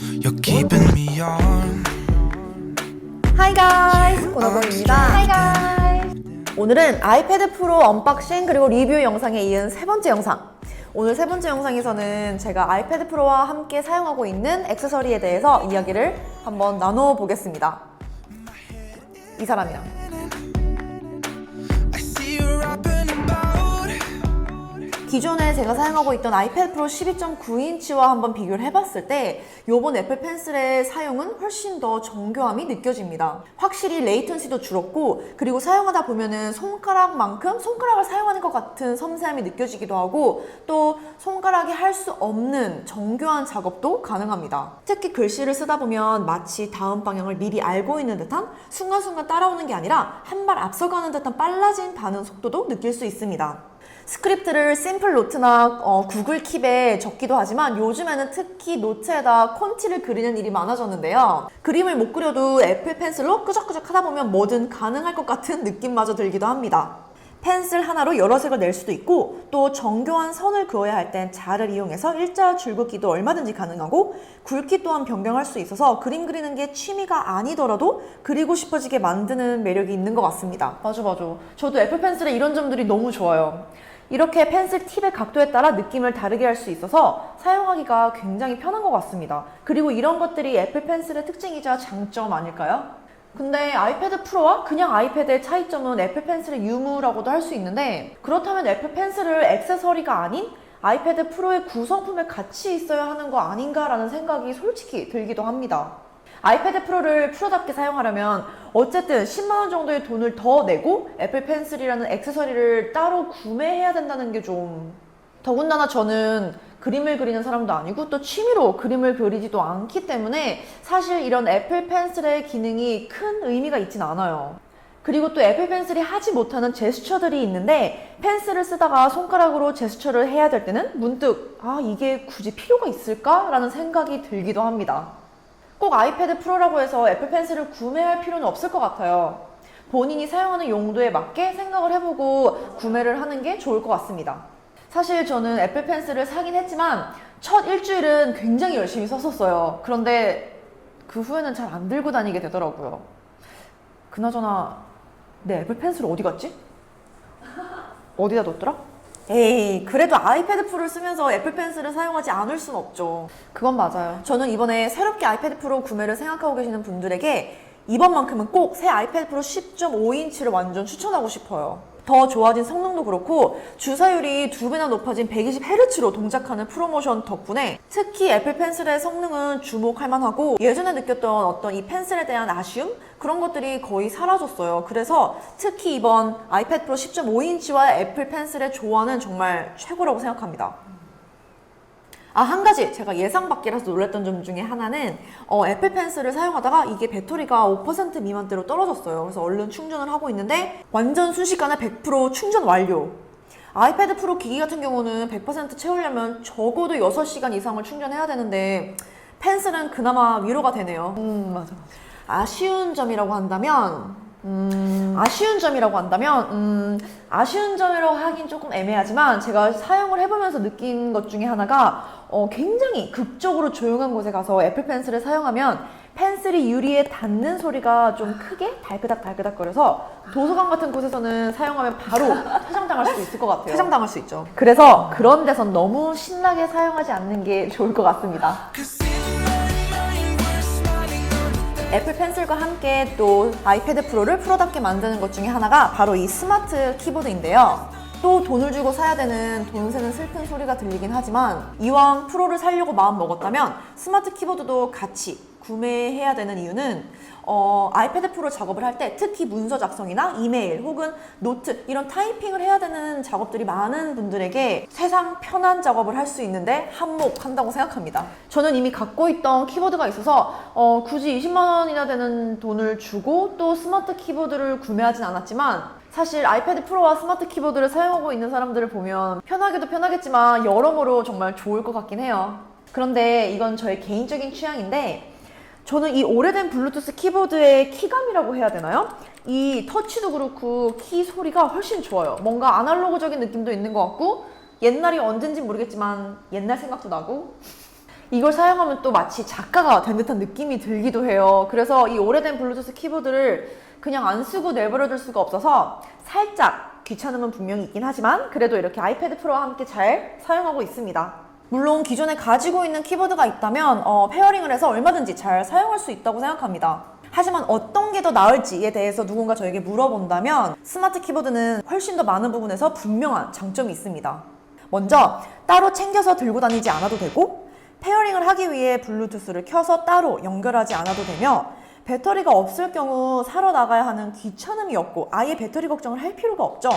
You're keeping me on. Hi guys, 오너봉입니다. Hi guys. 오늘은 아이패드 프로 언박싱 그리고 리뷰 영상에 이은 세 번째 영상. 오늘 세 번째 영상에서는 제가 아이패드 프로와 함께 사용하고 있는 액세서리에 대해서 이야기를 한번 나눠보겠습니다. 이 사람이랑. I see you rapping about. 기존에 제가 사용하고 있던 아이패드 프로 12.9인치와 한번 비교를 해봤을 때 요번 애플 펜슬의 사용은 훨씬 더 정교함이 느껴집니다. 확실히 레이턴시도 줄었고, 그리고 사용하다 보면은 손가락을 사용하는 것 같은 섬세함이 느껴지기도 하고, 또 손가락이 할 수 없는 정교한 작업도 가능합니다. 특히 글씨를 쓰다 보면 마치 다음 방향을 미리 알고 있는 듯한, 순간순간 따라오는 게 아니라 한 발 앞서가는 듯한 빨라진 반응 속도도 느낄 수 있습니다. 스크립트를 심플 노트나 구글 킵에 적기도 하지만 요즘에는 특히 노트에다 콘티를 그리는 일이 많아졌는데요. 그림을 못 그려도 애플 펜슬로 끄적끄적 하다 보면 뭐든 가능할 것 같은 느낌마저 들기도 합니다. 펜슬 하나로 여러 색을 낼 수도 있고, 또 정교한 선을 그어야 할 땐 자를 이용해서 일자 줄긋기도 얼마든지 가능하고, 굵기 또한 변경할 수 있어서 그림 그리는 게 취미가 아니더라도 그리고 싶어지게 만드는 매력이 있는 것 같습니다. 맞아. 저도 애플 펜슬의 이런 점들이 너무 좋아요. 이렇게 펜슬 팁의 각도에 따라 느낌을 다르게 할 수 있어서 사용하기가 굉장히 편한 것 같습니다. 그리고 이런 것들이 애플 펜슬의 특징이자 장점 아닐까요? 근데 아이패드 프로와 그냥 아이패드의 차이점은 애플 펜슬의 유무라고도 할 수 있는데, 그렇다면 애플 펜슬을 액세서리가 아닌 아이패드 프로의 구성품에 같이 있어야 하는 거 아닌가라는 생각이 솔직히 들기도 합니다. 아이패드 프로를 프로답게 사용하려면 어쨌든 10만원 정도의 돈을 더 내고 애플 펜슬이라는 액세서리를 따로 구매해야 된다는 게 좀... 더군다나 저는 그림을 그리는 사람도 아니고 또 취미로 그림을 그리지도 않기 때문에 사실 이런 애플 펜슬의 기능이 큰 의미가 있진 않아요. 그리고 또 애플 펜슬이 하지 못하는 제스처들이 있는데, 펜슬을 쓰다가 손가락으로 제스처를 해야 될 때는 문득 이게 굳이 필요가 있을까? 라는 생각이 들기도 합니다. 꼭 아이패드 프로라고 해서 애플 펜슬을 구매할 필요는 없을 것 같아요. 본인이 사용하는 용도에 맞게 생각을 해보고 구매를 하는 게 좋을 것 같습니다. 사실 저는 애플 펜슬을 사긴 했지만 첫 일주일은 굉장히 열심히 썼었어요. 그런데 그 후에는 잘 안 들고 다니게 되더라고요. 그나저나 내 애플 펜슬 어디 갔지? 어디다 뒀더라? 에이, 그래도 아이패드 프로를 쓰면서 애플 펜슬을 사용하지 않을 순 없죠. 그건 맞아요. 저는 이번에 새롭게 아이패드 프로 구매를 생각하고 계시는 분들에게 이번만큼은 꼭 새 아이패드 프로 10.5인치를 완전 추천하고 싶어요. 더 좋아진 성능도 그렇고 주사율이 2배나 높아진 120Hz로 동작하는 프로모션 덕분에 특히 애플 펜슬의 성능은 주목할 만하고, 예전에 느꼈던 어떤 이 펜슬에 대한 아쉬움? 그런 것들이 거의 사라졌어요. 그래서 특히 이번 아이패드 프로 10.5인치와 애플 펜슬의 조화는 정말 최고라고 생각합니다. 한 가지 제가 예상 밖이라서 놀랐던 점 중에 하나는 애플 펜슬을 사용하다가 이게 배터리가 5% 미만대로 떨어졌어요. 그래서 얼른 충전을 하고 있는데 완전 순식간에 100% 충전 완료. 아이패드 프로 기기 같은 경우는 100% 채우려면 적어도 6시간 이상을 충전해야 되는데 펜슬은 그나마 위로가 되네요. 맞아. 아쉬운 점이라고 한다면 아쉬운 점이라고 하긴 조금 애매하지만, 제가 사용을 해보면서 느낀 것 중에 하나가 굉장히 극적으로 조용한 곳에 가서 애플 펜슬을 사용하면 펜슬이 유리에 닿는 소리가 좀 크게 달그닥 거려서 도서관 같은 곳에서는 사용하면 바로 퇴장당할 수도 있을 것 같아요. 퇴장당할 수 있죠. 그래서 그런 데선 너무 신나게 사용하지 않는 게 좋을 것 같습니다. 애플 펜슬과 함께 또 아이패드 프로를 프로답게 만드는 것 중에 하나가 바로 이 스마트 키보드인데요. 또 돈을 주고 사야 되는 돈 세는 슬픈 소리가 들리긴 하지만, 이왕 프로를 사려고 마음 먹었다면 스마트 키보드도 같이 구매해야 되는 이유는 아이패드 프로 작업을 할 때 특히 문서 작성이나 이메일 혹은 노트, 이런 타이핑을 해야 되는 작업들이 많은 분들에게 세상 편한 작업을 할 수 있는데 한몫한다고 생각합니다. 저는 이미 갖고 있던 키보드가 있어서 굳이 20만원이나 되는 돈을 주고 또 스마트 키보드를 구매하진 않았지만, 사실 아이패드 프로와 스마트 키보드를 사용하고 있는 사람들을 보면 편하기도 편하겠지만 여러모로 정말 좋을 것 같긴 해요. 그런데 이건 저의 개인적인 취향인데, 저는 이 오래된 블루투스 키보드의 키감이라고 해야 되나요? 이 터치도 그렇고 키 소리가 훨씬 좋아요. 뭔가 아날로그적인 느낌도 있는 것 같고, 옛날이 언젠지 모르겠지만 옛날 생각도 나고, 이걸 사용하면 또 마치 작가가 된 듯한 느낌이 들기도 해요. 그래서 이 오래된 블루투스 키보드를 그냥 안 쓰고 내버려둘 수가 없어서 살짝 귀찮음은 분명히 있긴 하지만 그래도 이렇게 아이패드 프로와 함께 잘 사용하고 있습니다. 물론 기존에 가지고 있는 키보드가 있다면 페어링을 해서 얼마든지 잘 사용할 수 있다고 생각합니다. 하지만 어떤 게 더 나을지에 대해서 누군가 저에게 물어본다면 스마트 키보드는 훨씬 더 많은 부분에서 분명한 장점이 있습니다. 먼저 따로 챙겨서 들고 다니지 않아도 되고 페어링을 하기 위해 블루투스를 켜서 따로 연결하지 않아도 되며 배터리가 없을 경우 사러 나가야 하는 귀찮음이 없고 아예 배터리 걱정을 할 필요가 없죠.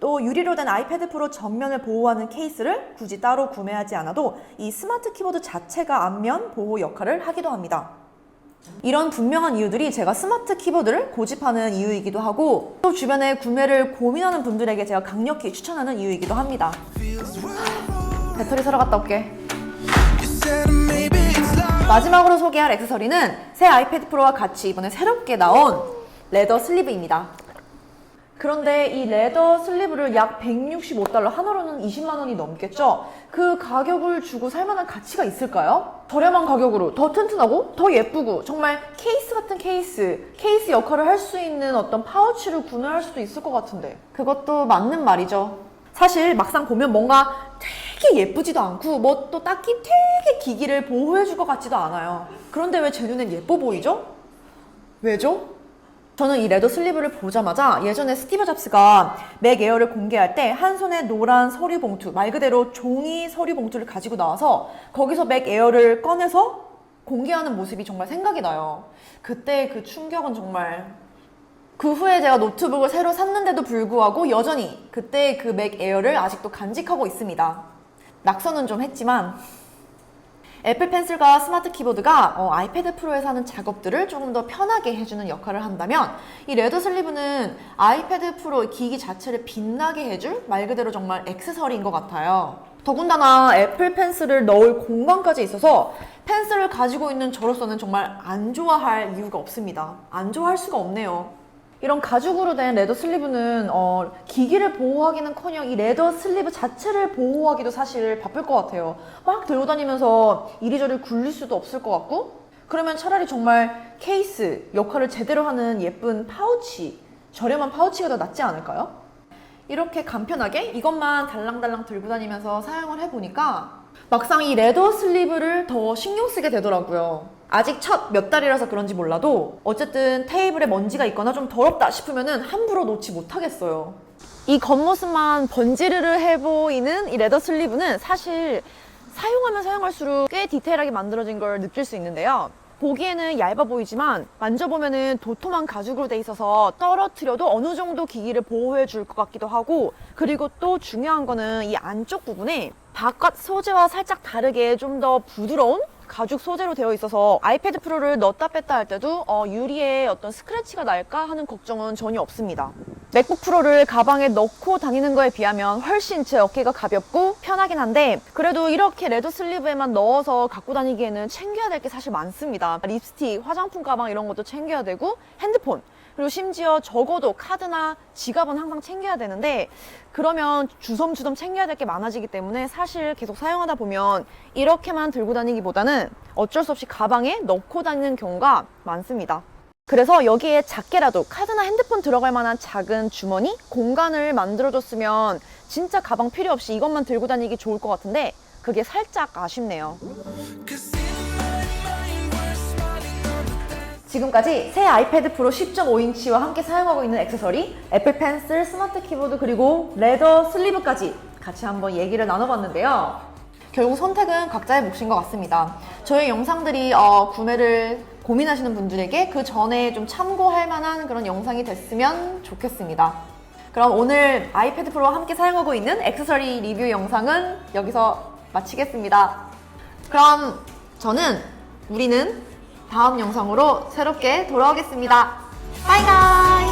또 유리로 된 아이패드 프로 전면을 보호하는 케이스를 굳이 따로 구매하지 않아도 이 스마트 키보드 자체가 앞면 보호 역할을 하기도 합니다. 이런 분명한 이유들이 제가 스마트 키보드를 고집하는 이유이기도 하고 또 주변에 구매를 고민하는 분들에게 제가 강력히 추천하는 이유이기도 합니다. 배터리 사러 갔다 올게. 마지막으로 소개할 액세서리는 새 아이패드 프로와 같이 이번에 새롭게 나온 레더 슬리브입니다. 그런데 이 레더 슬리브를 약 165달러, 하나로는 20만 원이 넘겠죠? 그 가격을 주고 살만한 가치가 있을까요? 저렴한 가격으로 더 튼튼하고 더 예쁘고 정말 케이스 같은 케이스 역할을 할 수 있는 어떤 파우치를 구매할 수도 있을 것 같은데 그것도 맞는 말이죠. 사실 막상 보면 뭔가 되게 예쁘지도 않고 뭐 또 딱히 되게 기기를 보호해줄 것 같지도 않아요. 그런데 왜 제 눈엔 예뻐 보이죠? 왜죠? 저는 이 레더 슬리브를 보자마자 예전에 스티브 잡스가 맥 에어를 공개할 때 한 손에 노란 서류 봉투, 말 그대로 종이 서류 봉투를 가지고 나와서 거기서 맥 에어를 꺼내서 공개하는 모습이 정말 생각이 나요. 그때 그 충격은 정말... 그 후에 제가 노트북을 새로 샀는데도 불구하고 여전히 그때 그 맥 에어를 아직도 간직하고 있습니다. 낙서는 좀 했지만 애플 펜슬과 스마트 키보드가 아이패드 프로에서 하는 작업들을 조금 더 편하게 해주는 역할을 한다면 이 레더 슬리브는 아이패드 프로 기기 자체를 빛나게 해줄 말 그대로 정말 액세서리인 것 같아요. 더군다나 애플 펜슬을 넣을 공간까지 있어서 펜슬을 가지고 있는 저로서는 정말 안 좋아할 이유가 없습니다. 안 좋아할 수가 없네요. 이런 가죽으로 된 레더 슬리브는 기기를 보호하기는커녕 이 레더 슬리브 자체를 보호하기도 사실 바쁠 것 같아요. 막 들고 다니면서 이리저리 굴릴 수도 없을 것 같고 그러면 차라리 정말 케이스 역할을 제대로 하는 예쁜 파우치, 저렴한 파우치가 더 낫지 않을까요? 이렇게 간편하게 이것만 달랑달랑 들고 다니면서 사용을 해보니까 막상 이 레더 슬리브를 더 신경 쓰게 되더라고요. 아직 첫 몇 달이라서 그런지 몰라도 어쨌든 테이블에 먼지가 있거나 좀 더럽다 싶으면은 함부로 놓지 못하겠어요. 이 겉모습만 번지르르 해 보이는 이 레더 슬리브는 사실 사용하면 사용할수록 꽤 디테일하게 만들어진 걸 느낄 수 있는데요. 보기에는 얇아 보이지만 만져보면은 도톰한 가죽으로 돼 있어서 떨어뜨려도 어느 정도 기기를 보호해 줄 것 같기도 하고 그리고 또 중요한 거는 이 안쪽 부분에 바깥 소재와 살짝 다르게 좀 더 부드러운 가죽 소재로 되어 있어서 아이패드 프로를 넣었다 뺐다 할 때도 유리에 어떤 스크래치가 날까 하는 걱정은 전혀 없습니다. 맥북 프로를 가방에 넣고 다니는 거에 비하면 훨씬 제 어깨가 가볍고 편하긴 한데 그래도 이렇게 레더 슬리브에만 넣어서 갖고 다니기에는 챙겨야 될 게 사실 많습니다. 립스틱, 화장품 가방 이런 것도 챙겨야 되고 핸드폰 그리고 심지어 적어도 카드나 지갑은 항상 챙겨야 되는데 그러면 주섬주섬 챙겨야 될 게 많아지기 때문에 사실 계속 사용하다 보면 이렇게만 들고 다니기보다는 어쩔 수 없이 가방에 넣고 다니는 경우가 많습니다. 그래서 여기에 작게라도 카드나 핸드폰 들어갈 만한 작은 주머니, 공간을 만들어줬으면 진짜 가방 필요 없이 이것만 들고 다니기 좋을 것 같은데 그게 살짝 아쉽네요. 지금까지 새 아이패드 프로 10.5인치와 함께 사용하고 있는 액세서리 애플 펜슬, 스마트 키보드 그리고 레더 슬리브까지 같이 한번 얘기를 나눠봤는데요. 결국 선택은 각자의 몫인 것 같습니다. 저희 영상들이 구매를 고민하시는 분들에게 그 전에 좀 참고할 만한 그런 영상이 됐으면 좋겠습니다. 그럼 오늘 아이패드 프로와 함께 사용하고 있는 액세서리 리뷰 영상은 여기서 마치겠습니다. 그럼 우리는 다음 영상으로 새롭게 돌아오겠습니다. 바이바이!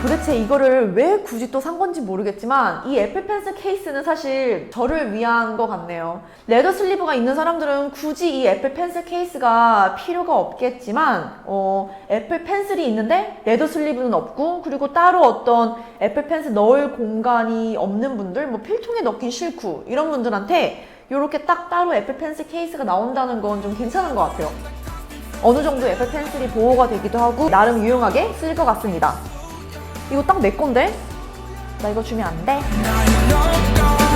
도대체 이거를 왜 굳이 또 산 건지 모르겠지만 이 애플 펜슬 케이스는 사실 저를 위한 것 같네요. 레더 슬리브가 있는 사람들은 굳이 이 애플 펜슬 케이스가 필요가 없겠지만 애플 펜슬이 있는데 레더 슬리브는 없고 그리고 따로 어떤 애플 펜슬 넣을 공간이 없는 분들, 뭐 필통에 넣긴 싫고 이런 분들한테 이렇게 딱 따로 애플 펜슬 케이스가 나온다는 건 좀 괜찮은 것 같아요. 어느 정도 애플 펜슬이 보호가 되기도 하고 나름 유용하게 쓸 것 같습니다. 이거 딱 내 건데? 나 이거 주면 안 돼? Now you know